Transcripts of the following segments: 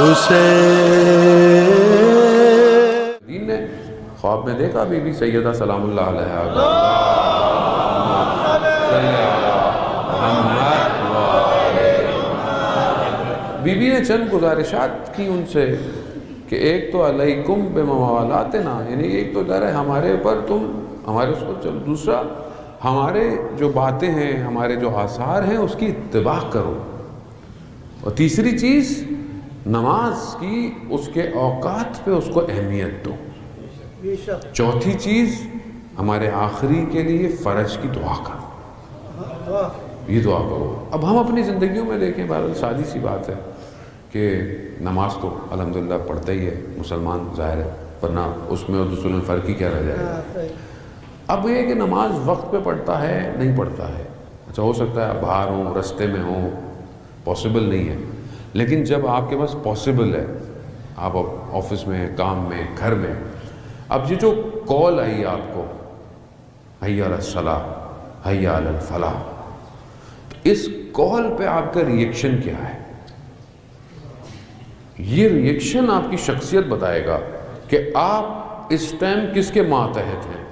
اسے دین نے خواب میں دیکھا بی بی سیدہ سلام اللہ علیہا بی بی نے چند گزارشات کی ان سے کہ ایک تو علیکم بموالاتنا، یعنی ایک تو ذرا ہمارے اوپر تم ہمارے اس پر چلو، دوسرا ہمارے جو باتیں ہیں ہمارے جو آثار ہیں اس کی اتباع کرو، اور تیسری چیز نماز کی اس کے اوقات پہ اس کو اہمیت دو، چوتھی چیز ہمارے آخری کے لیے فرج کی دعا کرو، یہ دعا کرو۔ اب ہم اپنی زندگیوں میں دیکھیں، بہرحال سادی سی بات ہے کہ نماز تو الحمدللہ پڑھتا ہی ہے مسلمان، ظاہر ہے، ورنہ اس میں اور دوسروں میں فرق ہی کیا رہ جائے گا۔ اب یہ کہ نماز وقت پہ پڑھتا ہے نہیں پڑھتا ہے، اچھا ہو سکتا ہے باہر ہوں، رستے میں ہوں، پاسبل نہیں ہے، لیکن جب آپ کے پاس پاسبل ہے، آپ آفس میں، کام میں، گھر میں، اب یہ جو کال آئی آپ کو حی علی الصلاۃ حی علی الفلاح، اس کال پہ آپ کا ریئیکشن کیا ہے؟ یہ ریئیکشن آپ کی شخصیت بتائے گا کہ آپ اس ٹائم کس کے ماتحت ہیں۔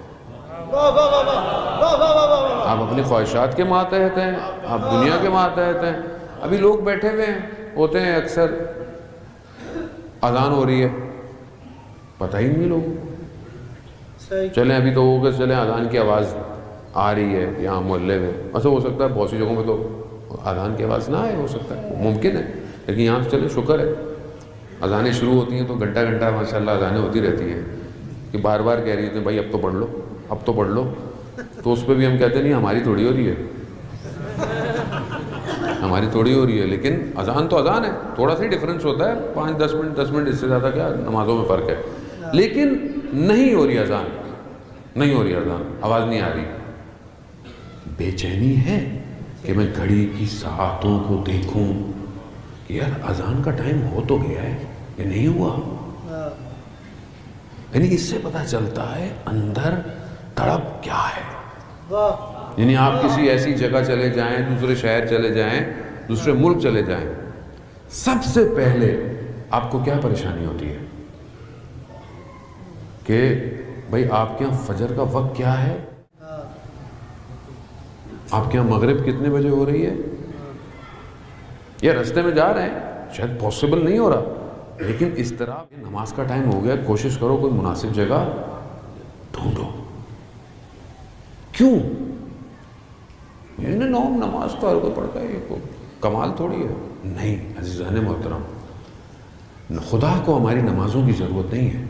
آپ اپنی خواہشات کے ماتحت ہیں، آپ دنیا کے ماتحت ہیں۔ ابھی لوگ بیٹھے ہوئے ہوتے ہیں، اکثر اذان ہو رہی ہے، پتہ ہی نہیں لوگوں کو، چلیں ابھی تو ہوگا، چلیں اذان کی آواز آ رہی ہے یہاں محلے میں، ایسا ہو سکتا ہے بہت سی جگہوں میں تو اذان کی آواز نہ آئے، ہو سکتا ہے، ممکن ہے، لیکن یہاں تو چلیں شکر ہے اذانیں شروع ہوتی ہیں تو گھنٹہ گھنٹہ ماشاءاللہ اذانیں ہوتی رہتی ہیں کہ بار بار کہہ رہی ہیں بھائی اب تو پڑھ لو، اب تو پڑھ لو، تو اس پہ بھی ہم کہتے نہیں ہماری تھوڑی ہو رہی ہے، ہماری تھوڑی ہو رہی ہے، لیکن اذان تو اذان ہے، تھوڑا سا ڈفرینس ہوتا ہے، 5-10 منٹ 10 منٹ، اس سے زیادہ کیا نمازوں میں فرق ہے، لیکن نہیں ہو رہی اذان، نہیں ہو رہی اذان، آواز نہیں آ رہی، بے چینی ہے کہ میں گھڑی کی ساعتوں کو دیکھوں کہ یار اذان کا ٹائم ہو تو گیا ہے یہ نہیں ہوا، یعنی اس سے پتہ چلتا ہے اندر تڑپ کیا ہے۔ یعنی آپ کسی ایسی جگہ چلے جائیں، دوسرے شہر چلے جائیں، دوسرے ملک چلے جائیں، سب سے پہلے آپ کو کیا پریشانی ہوتی ہے کہ بھئی آپ کے یہاں فجر کا وقت کیا ہے، آپ کے یہاں مغرب کتنے بجے ہو رہی ہے، یا رستے میں جا رہے ہیں شاید پاسبل نہیں ہو رہا، لیکن اس طرح نماز کا ٹائم ہو گیا، کوشش کرو کوئی مناسب جگہ ڈھونڈو۔ کیوں؟ یہ نماز تو ہر کوئی پڑھتا ہے، یہ کمال تھوڑی ہے، نہیں عزیزان محترم، خدا کو ہماری نمازوں کی ضرورت نہیں ہے،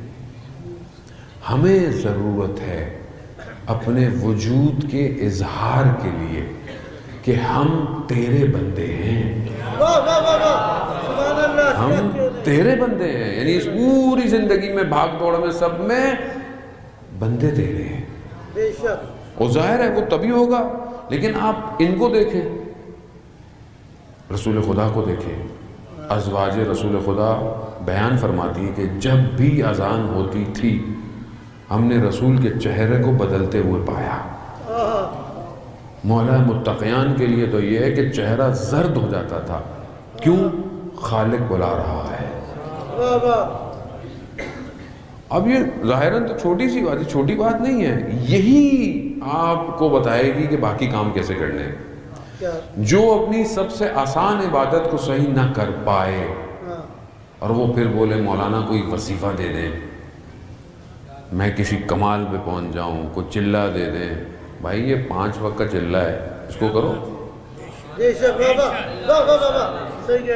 ہمیں ضرورت ہے اپنے وجود کے اظہار کے لیے کہ ہم تیرے بندے ہیں، ہم تیرے بندے ہیں، یعنی اس پوری زندگی میں بھاگ دوڑ میں سب میں بندے تیرے ہیں، اور ظاہر ہے وہ تبھی ہوگا، لیکن آپ ان کو دیکھیں، رسول خدا کو دیکھیں، ازواج رسول خدا بیان فرماتی ہیں کہ جب بھی اذان ہوتی تھی ہم نے رسول کے چہرے کو بدلتے ہوئے پایا۔ مولا متقیان کے لیے تو یہ ہے کہ چہرہ زرد ہو جاتا تھا، کیوں؟ خالق بلا رہا ہے۔ اب یہ ظاہراً تو چھوٹی سی بات ہے، چھوٹی بات نہیں ہے، یہی آپ کو بتائے گی کہ باقی کام کیسے کرنے ہیں۔ جو اپنی سب سے آسان عبادت کو صحیح نہ کر پائے اور وہ پھر بولے مولانا کوئی وظیفہ دے دیں، میں کسی کمال پہ پہنچ جاؤں، کوئی چلہ دے دیں، بھائی یہ 5 وقت کا چلہ ہے، اس کو کرو۔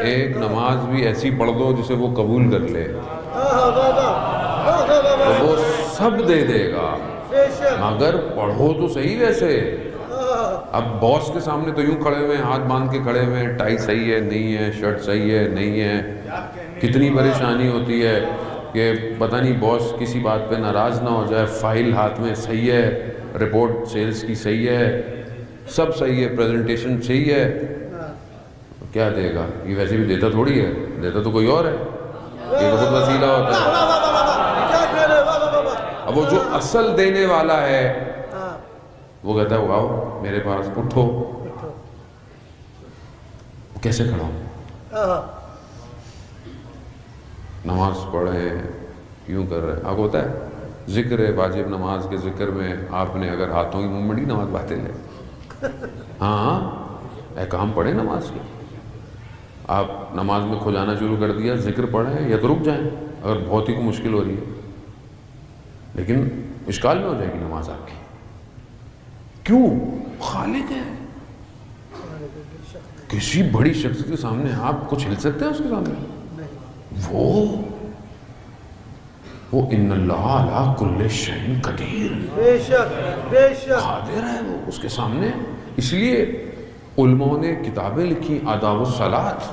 ایک نماز بھی ایسی پڑھ دو جسے وہ قبول کر لے، تو وہ سب دے دے گا، مگر پڑھو تو صحیح ویسے۔ اب باس کے سامنے تو یوں کھڑے ہوئے ہیں، ہاتھ باندھ کے کھڑے ہوئے ہیں، ٹائی صحیح ہے نہیں ہے، شرٹ صحیح ہے نہیں ہے، کتنی پریشانی ہوتی ہے کہ پتہ نہیں باس کسی بات پہ ناراض نہ ہو جائے، فائل ہاتھ میں صحیح ہے، رپورٹ سیلز کی صحیح ہے، سب صحیح ہے، پریزنٹیشن صحیح ہے، کیا دے گا؟ یہ ویسے بھی دیتا تھوڑی ہے، دیتا تو کوئی اور ہے، یہ تو خود وسیلہ ہوتا ہے۔ اب وہ جو اصل دینے والا ہے وہ کہتا ہے آؤ میرے پاس، اٹھو، کیسے کھڑا ہوں؟ نماز پڑھیں کیوں کر رہے ہیں؟ آپ کو ہوتا ہے ذکر ہے واجب نماز کے ذکر میں آپ نے اگر ہاتھوں کی منہ مڑی نماز باطل ہے. ہاں احکام پڑھیں نماز کے. آپ نماز میں کھجانا شروع کر دیا ذکر پڑھیں یا تو رک جائیں اگر بہت ہی مشکل ہو رہی ہے، لیکن اشکال میں ہو جائے گی نماز آپ کی. کیوں؟ خالق ہے. کسی بڑی شخص کے سامنے آپ کچھ ہل سکتے ہیں اس کے سامنے؟ وہ ان اللہ علی کل شیء قدیر، بے شک بے شک قادر ہے وہ اس کے سامنے. اس لیے علماء نے کتابیں لکھی آداب الصلاۃ.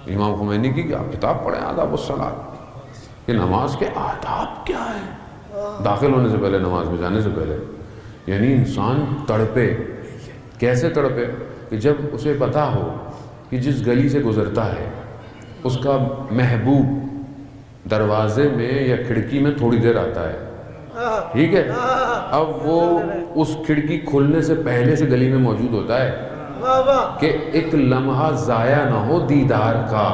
امام خمینی کی آپ کتاب پڑھیں آداب الصلاۃ کہ نماز کے آداب کیا ہیں داخل ہونے سے پہلے، نماز میں جانے سے پہلے. یعنی انسان تڑپے. کیسے تڑپے؟ کہ جب اسے پتہ ہو کہ جس گلی سے گزرتا ہے اس کا محبوب دروازے میں یا کھڑکی میں تھوڑی دیر آتا ہے، ٹھیک ہے، اب وہ اس کھڑکی کھولنے سے پہلے سے گلی میں موجود ہوتا ہے کہ ایک لمحہ ضائع نہ ہو دیدار کا.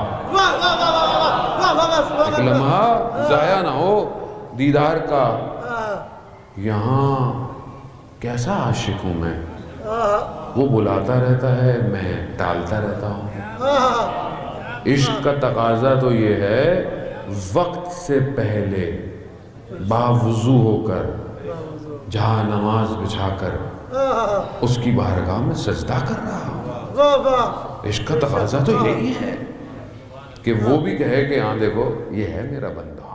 ایک لمحہ ضائع نہ ہو دیدار کا. یہاں کیسا عاشق ہوں میں، وہ بلاتا رہتا ہے میں ٹالتا رہتا ہوں. عشق کا تقاضا تو یہ ہے وقت سے پہلے باوضو ہو کر جہاں نماز بچھا کر اس کی بارگاہ میں سجدہ کر رہا ہوں. عشق کا تقاضا تو یہی ہے کہ وہ بھی کہے کہ ہاں دیکھو یہ ہے میرا بندہ.